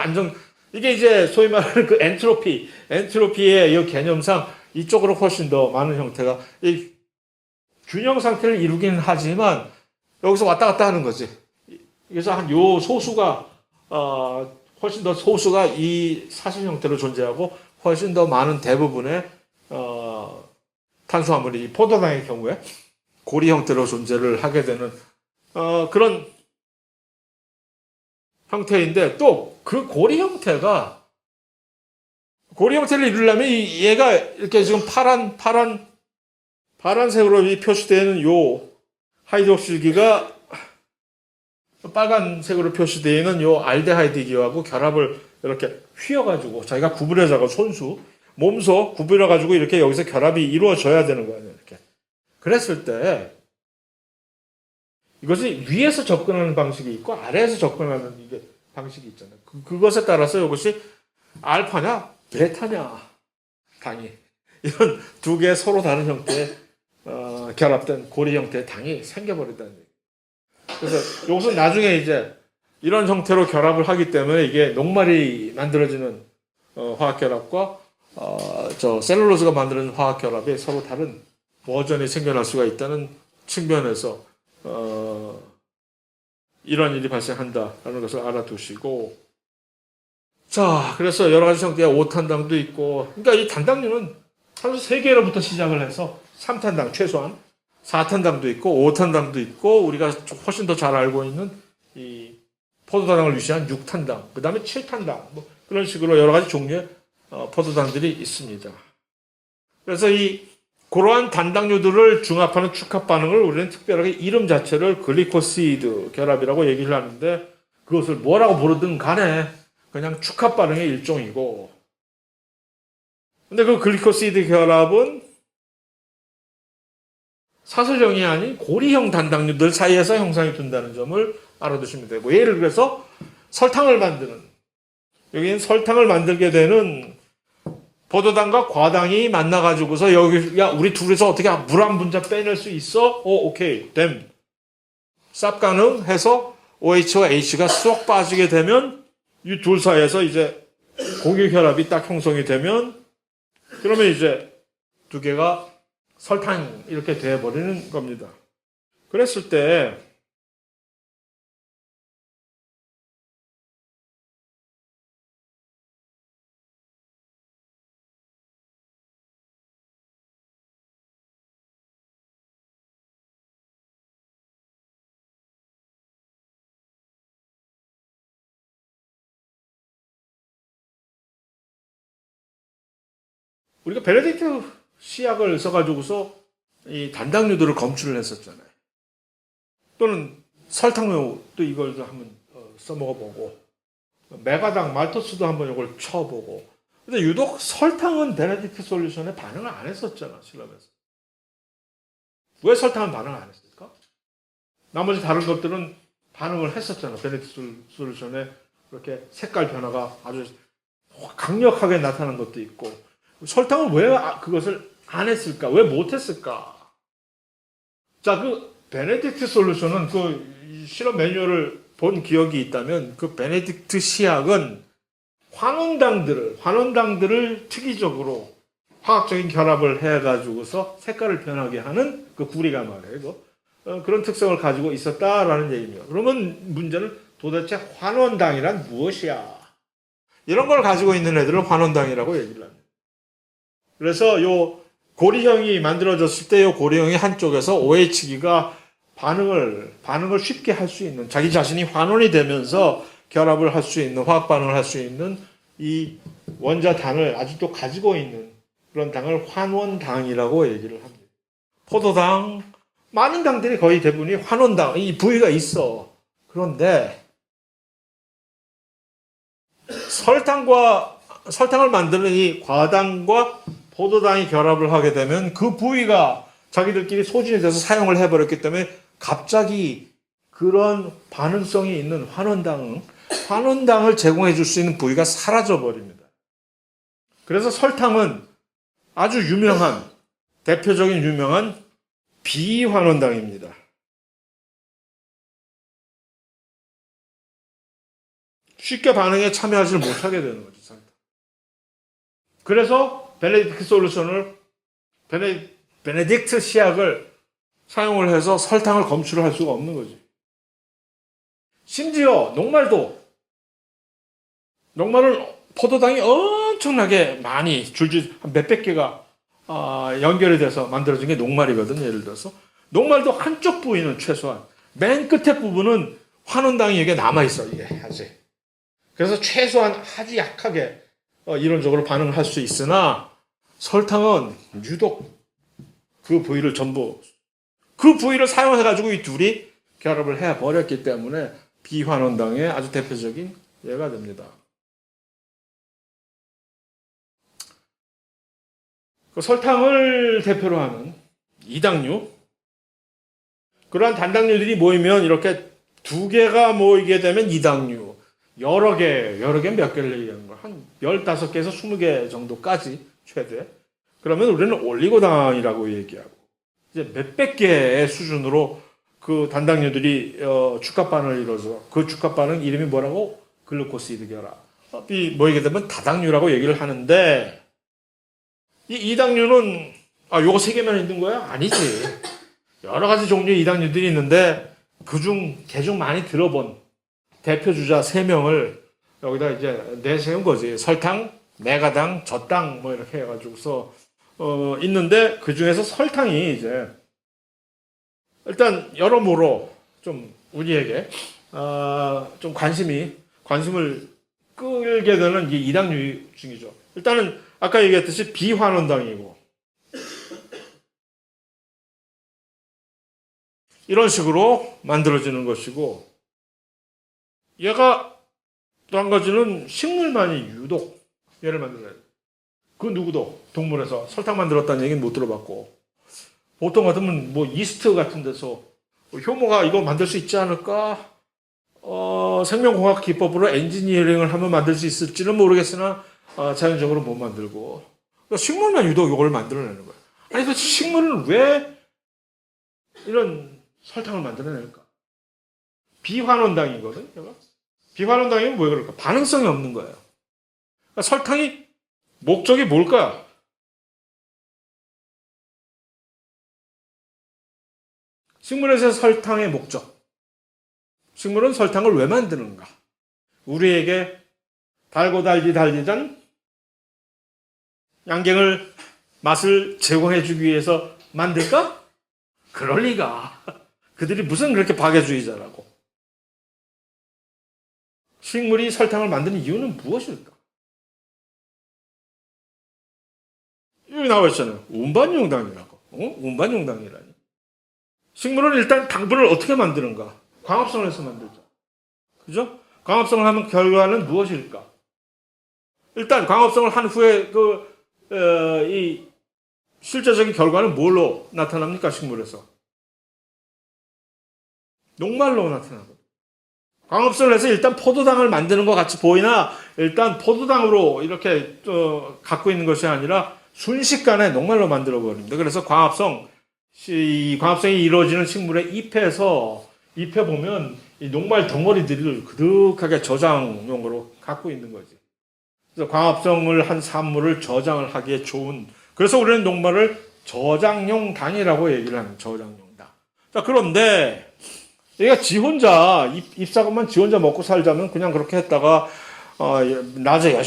이게 이제 소위 말하는 그 엔트로피의 이 개념상 이쪽으로 훨씬 더 많은 형태가 이 균형 상태를 이루긴 하지만 여기서 왔다 갔다 하는 거지. 그래서 한 요 소수가 훨씬 더 소수가 이 사실 형태로 존재하고 훨씬 더 많은 대부분의 탄수화물이 이 포도당의 경우에 고리 형태로 존재를 하게 되는 그런 형태인데 또 그 고리 형태를 이루려면 얘가 이렇게 지금 파란색으로 표시되어 있는 요 하이드록실기가 빨간색으로 표시되어 있는 요 알데하이드 기하고 결합을 이렇게 휘어가지고 자기가 구부려져가지고 몸소 구부려가지고 이렇게 여기서 결합이 이루어져야 되는 거예요. 이렇게. 그랬을 때 이것이 위에서 접근하는 방식이 있고 아래에서 접근하는 이게 방식이 있잖아요. 그것에 따라서 이것이 알파냐 베타냐 당이 이런 두 개의 서로 다른 형태의 결합된 고리 형태의 당이 생겨버린다는 얘기예요. 그래서 이것은 나중에 이제 이런 형태로 결합을 하기 때문에 이게 녹말이 만들어지는 화학결합과 셀룰로스가 만들어진 화학결합이 서로 다른 버전이 생겨날 수가 있다는 측면에서 이런 일이 발생한다라는 것을 알아두시고 자 그래서 여러 가지 형태의 5탄당도 있고 그러니까 이 단당류는 탄소 3개로부터 시작을 해서 3탄당 최소한 4탄당도 있고 5탄당도 있고 우리가 훨씬 더 잘 알고 있는 이 포도당을 위시한 6탄당 그 다음에 7탄당 그런 식으로 여러 가지 종류의 포도당들이 있습니다. 그래서 그러한 단당류들을 중합하는 축합 반응을 우리는 특별하게 이름 자체를 글리코시드 결합이라고 얘기를 하는데 그것을 뭐라고 부르든 간에 그냥 축합 반응의 일종이고 근데 그 글리코시드 결합은 사슬형이 아닌 고리형 단당류들 사이에서 형성이 된다는 점을 알아두시면 되고 예를 들어서 설탕을 만드는 여기는 설탕을 만들게 되는 포도당과 과당이 만나가지고서 여기 야 우리 둘이서 어떻게 물 한 분자 빼낼 수 있어? 오케이 됨 쌉 가능해서 OH와 H가 쏙 빠지게 되면 이 둘 사이에서 이제 공유 결합이 딱 형성이 되면 그러면 이제 두 개가 설탕 이렇게 돼버리는 겁니다. 그랬을 때 우리가 베네딕트 시약을 써가지고서 이 단당류들을 검출을 했었잖아요. 또는 설탕류도 이걸 한번 써먹어보고 메가당, 말토스도 한번 이걸 쳐보고. 근데 유독 설탕은 베네딕트 솔루션에 반응을 안 했었잖아, 실험에서. 왜 설탕은 반응을 안 했을까? 나머지 다른 것들은 반응을 했었잖아. 베네딕트 솔루션에 그렇게 색깔 변화가 아주 강력하게 나타난 것도 있고. 설탕은 왜 그것을 안 했을까? 왜 못 했을까? 자, 그 베네딕트 솔루션은 그 실험 매뉴얼을 본 기억이 있다면 그 베네딕트 시약은 환원당들을 특이적으로 화학적인 결합을 해가지고서 색깔을 변하게 하는 그 구리가 말이에요. 그런 특성을 가지고 있었다라는 얘기입니다. 그러면 문제는 도대체 환원당이란 무엇이야? 이런 걸 가지고 있는 애들은 환원당이라고 얘기를 합니다. 그래서 요 고리형이 만들어졌을 때 요 고리형이 한쪽에서 OH기가 반응을 쉽게 할 수 있는, 자기 자신이 환원이 되면서 결합을 할 수 있는, 화학 반응을 할 수 있는 이 원자당을 아직도 가지고 있는 그런 당을 환원당이라고 얘기를 합니다. 포도당, 많은 당들이 거의 대부분이 환원당, 이 부위가 있어. 그런데 설탕을 만드는 이 과당과 포도당이 결합을 하게 되면 그 부위가 자기들끼리 소진이 돼서 사용을 해버렸기 때문에 갑자기 그런 반응성이 있는 환원당을 제공해 줄 수 있는 부위가 사라져 버립니다. 그래서 설탕은 아주 대표적인 유명한 비환원당입니다. 쉽게 반응에 참여하지 못하게 되는 거죠, 설탕. 그래서 베네딕트 시약을 사용을 해서 설탕을 검출을 할 수가 없는 거지. 심지어 녹말은 포도당이 엄청나게 많이 줄줄 몇백 개가 연결이 돼서 만들어진 게 녹말이거든. 예를 들어서 녹말도 한쪽 부위는 최소한 맨 끝에 부분은 환원당이 여기에 남아 있어. 이게 아직. 그래서 최소한 아주 약하게 이론적으로 반응을 할 수 있으나 설탕은 유독 그 부위를 사용해가지고 이 둘이 결합을 해버렸기 때문에 비환원당의 아주 대표적인 예가 됩니다. 그 설탕을 대표로 하는 이당류, 그러한 단당류들이 모이면 이렇게 두 개가 모이게 되면 이당류, 여러 개 몇 개를 얘기하는 거야. 한 15개에서 20개 정도까지 최대. 그러면 우리는 올리고당이라고 얘기하고, 이제 몇백 개의 수준으로 그 단당류들이 축합 반응을 이루어서 그 축합 반응 이름이 뭐라고? 글루코시드 결합이 모이게 되면 다당류라고 얘기를 하는데, 이 이당류는 요거 세 개만 있는 거야? 아니지. 여러 가지 종류의 이당류들이 있는데 개중 많이 들어본 대표 주자 3명을 여기다 이제 내세운 거지. 설탕, 메가당, 젖당 뭐 이렇게 해가지고서 있는데 그 중에서 설탕이 이제 일단 여러모로 좀 우리에게 좀 관심을 끌게 되는 이 이당류 중이죠. 일단은 아까 얘기했듯이 비환원당이고 이런 식으로 만들어지는 것이고, 얘가 또 한 가지는 식물만이 유독 얘를 만들어요. 그 누구도 동물에서 설탕 만들었다는 얘기는 못 들어봤고, 보통 같으면 뭐 이스트 같은 데서 효모가 이거 만들 수 있지 않을까? 생명공학 기법으로 엔지니어링을 하면 만들 수 있을지는 모르겠으나 자연적으로 못 만들고, 그러니까 식물만 유독 이걸 만들어내는 거예요. 아니 도대체 식물은 왜 이런 설탕을 만들어낼까? 비환원당이거든. 비환원당이면 왜 그럴까? 반응성이 없는 거예요. 그러니까 설탕이 목적이 뭘까? 식물에서 설탕의 목적. 식물은 설탕을 왜 만드는가? 우리에게 달고 달리던 양갱을 맛을 제공해 주기 위해서 만들까? 그럴 리가. 그들이 무슨 그렇게 박애주의자라고. 식물이 설탕을 만드는 이유는 무엇일까? 여기 나와 있잖아요. 운반용당이라고. 운반용당이라니. 식물은 일단 당분을 어떻게 만드는가? 광합성을 해서 만들죠. 그죠? 광합성을 하면 결과는 무엇일까? 일단 광합성을 한 후에 이 실제적인 결과는 뭘로 나타납니까? 식물에서. 녹말로 나타나거든요. 광합성을 해서 일단 포도당을 만드는 것 같이 보이나 일단 포도당으로 이렇게 갖고 있는 것이 아니라 순식간에 녹말로 만들어 버립니다. 그래서 광합성이 이루어지는 식물의 잎에 보면 이 녹말 덩어리들을 그득하게 저장용으로 갖고 있는 거지. 그래서 광합성을 한 산물을 저장을 하기에 좋은. 그래서 우리는 녹말을 저장용 당이라고 얘기를 하는 저장용 당. 자, 그런데 얘가 지 혼자 잎사과만 지 혼자 먹고 살자면 그냥 그렇게 했다가 낮에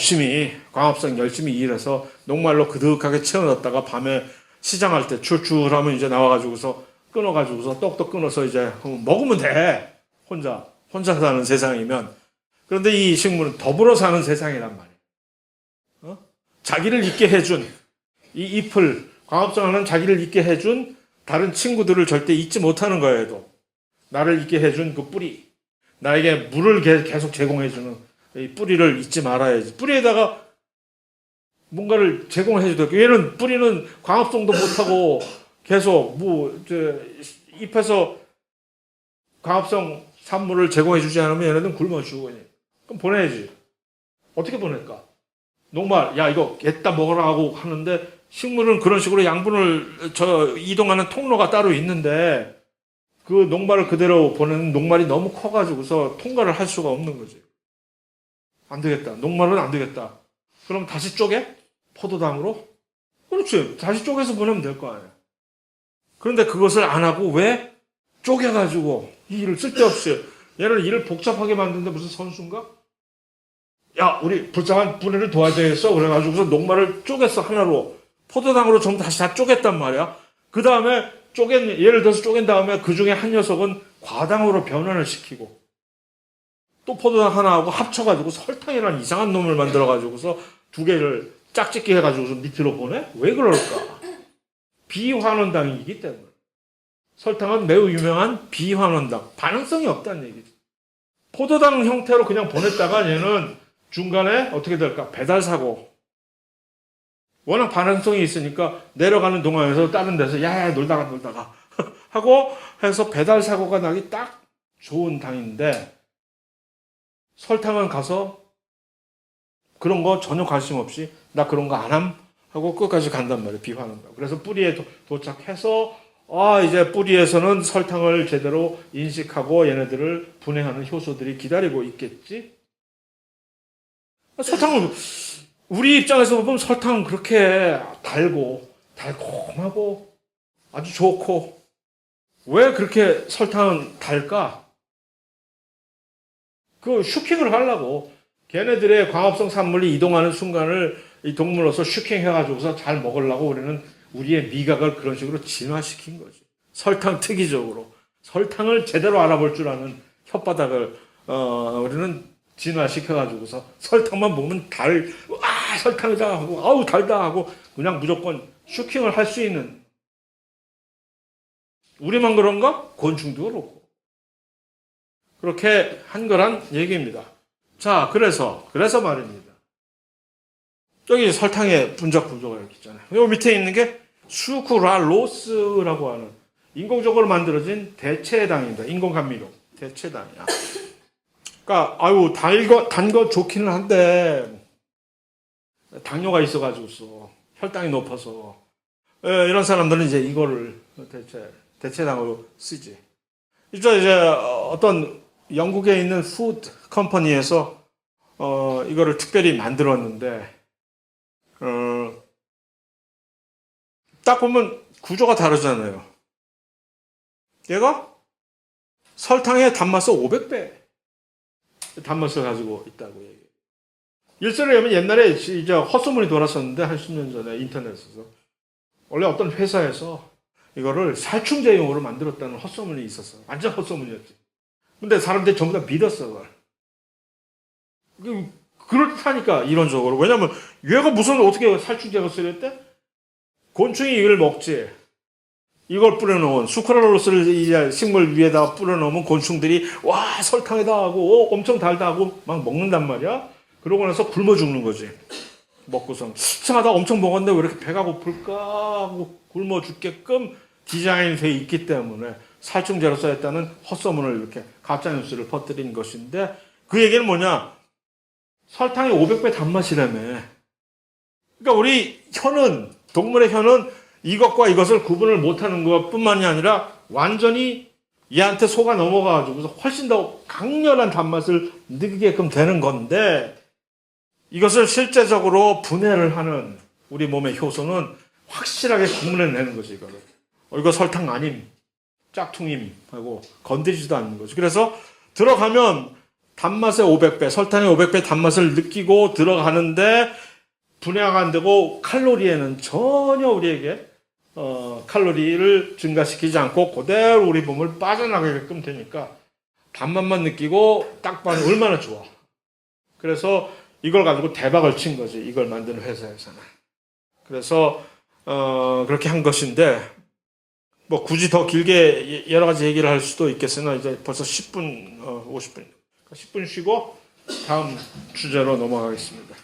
광합성 열심히 일해서 녹말로 그득하게 채워놨다가 밤에 시장할 때 출출하면 이제 나와가지고서 끊어가지고서 똑똑 끊어서 이제 먹으면 돼. 혼자 사는 세상이면. 그런데 이 식물은 더불어 사는 세상이란 말이에요. 자기를 있게 해준 이 잎을 광합성하는 자기를 있게 해준 다른 친구들을 절대 잊지 못하는 거예요. 나를 있게 해준 그 뿌리, 나에게 물을 계속 제공해주는 이 뿌리를 잊지 말아야지. 뿌리에다가 뭔가를 제공해줘도 얘는 뿌리는 광합성도 못하고 계속 잎에서 광합성 산물을 제공해주지 않으면 얘네들은 굶어 죽어. 그럼 보내야지. 어떻게 보낼까? 녹말, 야 이거 겠다 먹으라 하고 하는데 식물은 그런 식으로 양분을 이동하는 통로가 따로 있는데 그 녹말을 그대로 보내는 녹말이 너무 커가지고서 통과를 할 수가 없는 거지. 안 되겠다. 녹말은 안 되겠다. 그럼 다시 쪼개? 포도당으로? 그렇지. 다시 쪼개서 보내면 될 거 아니야. 그런데 그것을 안 하고 왜? 쪼개가지고 이 일을 쓸데없이 얘를 일을 복잡하게 만드는데 무슨 선수인가? 야, 우리 불쌍한 뿌리를 도와줘야겠어. 그래가지고서 녹말을 쪼갰어, 하나로. 포도당으로 전부 다시 다 쪼갰단 말이야. 그 다음에 예를 들어서 쪼갠 다음에 그 중에 한 녀석은 과당으로 변환을 시키고 또 포도당 하나하고 합쳐가지고 설탕이라는 이상한 놈을 만들어가지고서 두 개를 짝짓기 해가지고서 밑으로 보내? 왜 그럴까? 비환원당이기 때문에. 설탕은 매우 유명한 비환원당. 반응성이 없다는 얘기죠. 포도당 형태로 그냥 보냈다가 얘는 중간에 어떻게 될까? 배달사고. 워낙 반응성이 있으니까 내려가는 동안에서 다른 데서 야야 놀다가 하고 해서 배달사고가 나기 딱 좋은 당인데 설탕은 가서 그런 거 전혀 관심 없이 나 그런 거 안 함 하고 끝까지 간단 말이에요. 비환원당. 그래서 뿌리에 도착해서 이제 뿌리에서는 설탕을 제대로 인식하고 얘네들을 분해하는 효소들이 기다리고 있겠지. 설탕을 우리 입장에서 보면 설탕은 그렇게 달콤하고 아주 좋고 왜 그렇게 설탕은 달까? 그 슈킹을 하려고 걔네들의 광합성 산물이 이동하는 순간을 이 동물로서 슈킹해가지고서 잘 먹으려고 우리는 우리의 미각을 그런 식으로 진화시킨 거지. 설탕 특이적으로. 설탕을 제대로 알아볼 줄 아는 혓바닥을 우리는 진화시켜가지고서 설탕만 먹으면 설탕이다 하고 아우 달다 하고 그냥 무조건 슈킹을 할 수 있는. 우리만 그런가? 곤충도 그렇고. 그렇게 한 거란 얘기입니다. 자, 그래서 말입니다. 여기 설탕의 분석 구조가 이렇게 있잖아요. 요 밑에 있는 게 수크랄로스라고 하는 인공적으로 만들어진 대체당입니다. 인공감미료 대체당이야. 그러니까 단 거 좋기는 한데 당뇨가 있어가지고서 혈당이 높아서 이런 사람들은 이제 이거를 대체당으로 쓰지. 이제 어떤 영국에 있는 푸드 컴퍼니에서 이거를 특별히 만들었는데 딱 보면 구조가 다르잖아요. 얘가 설탕의 단맛을 500배 단맛을 가지고 있다고 얘기해요. 일설에 하면 옛날에 이제 헛소문이 돌았었는데 한 10년 전에 인터넷에서 원래 어떤 회사에서 이거를 살충제용으로 만들었다는 헛소문이 있었어. 완전 헛소문이었지. 근데 사람들이 전부 다 믿었어, 그걸. 그렇다니까, 이론적으로. 왜냐면, 얘가 무슨 어떻게 살충제가 쓰였대? 곤충이 이걸 먹지. 이걸 뿌려놓은, 수크랄로스를 이제 식물 위에다가 뿌려놓으면 곤충들이, 와, 설탕이다 하고, 엄청 달다 하고, 막 먹는단 말이야. 그러고 나서 굶어 죽는 거지. 먹고선. 이상하다, 엄청 먹었는데 왜 이렇게 배가 고플까 하고 굶어 죽게끔 디자인돼 있기 때문에 살충제로 써였다는 헛소문을 이렇게 가짜뉴스를 퍼뜨린 것인데, 그 얘기는 뭐냐? 설탕이 500배 단맛이라며. 그러니까 우리 혀는, 동물의 혀는 이것과 이것을 구분을 못하는 것뿐만이 아니라 완전히 얘한테 속아 넘어가가지고 훨씬 더 강렬한 단맛을 느끼게끔 되는 건데, 이것을 실제적으로 분해를 하는 우리 몸의 효소는 확실하게 구분해내는 거지, 이거를. 이거 설탕 아님, 짝퉁임 하고 건드리지도 않는 거지. 그래서 들어가면 단맛의 500배, 설탕의 500배 단맛을 느끼고 들어가는데 분해가 안 되고 칼로리에는 전혀 우리에게 칼로리를 증가시키지 않고 그대로 우리 몸을 빠져나가게끔 되니까 단맛만 느끼고 딱 봐도 얼마나 좋아. 그래서 이걸 가지고 대박을 친 거지, 이걸 만드는 회사에서는. 그래서 그렇게 한 것인데, 뭐 굳이 더 길게 여러 가지 얘기를 할 수도 있겠으나 이제 벌써 10분 50분 10분 쉬고 다음 주제로 넘어가겠습니다.